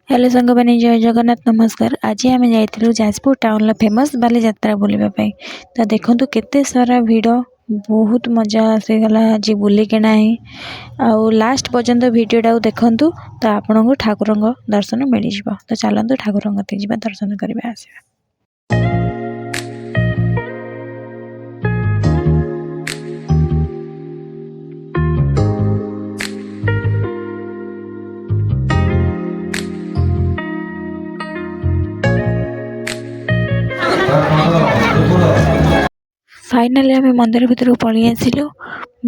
Hello सांग मैंने जय जगन्नाथ नमस्कार। आज आम जाइलु जाजपुर टाउन फेमस बालीजात्रा बुलापी। तो देखो केते सारा भिड़, बहुत मजा आसीगला आज बुलिकिना ही। आउ लास्ट पर्यंत भिडियोटा देखु तो आपन को ठाकुर दर्शन मिल जाव। तो चलतु ठाकुर दर्शन करवा आसिबा। फाइनाली आम मंदिर भितर पलि आसिलु।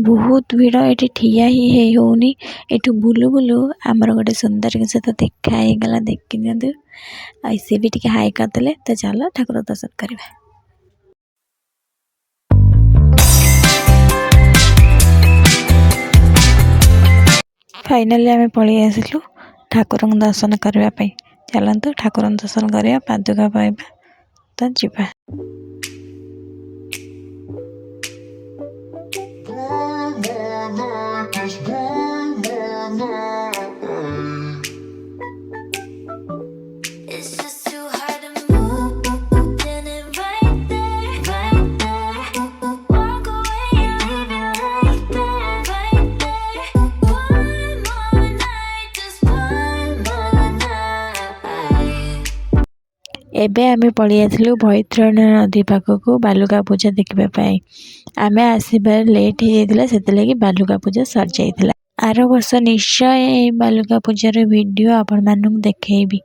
बहुत भिड़ ये ठिया ही होनी। एठू बुलू बुलू आमर गोटे सुंदर के सहित देखा गला। देखी नि सी भी टे हाई करदे। तो चलो ठाकुर दर्शन करवा। फाइनाली आम पलि आसिलु ठाकुर दर्शन करने। चलतु ठाकुर दर्शन करवा, पादुका पाइबा। तो जीवा। It's just too hard to move, then it right there. Walk away and leave it like that, right there. One more night, just one more night. एबे आमे पलि आसिलु बैतरणी नदी पाखक बालुका पूजा देखा। आमे आसबार लेट हो जाता से लगी बालुका पूजा सर जाइला। आर वर्ष निश्चय बालुका पूजार वीडियो आपण मानक देखैबी।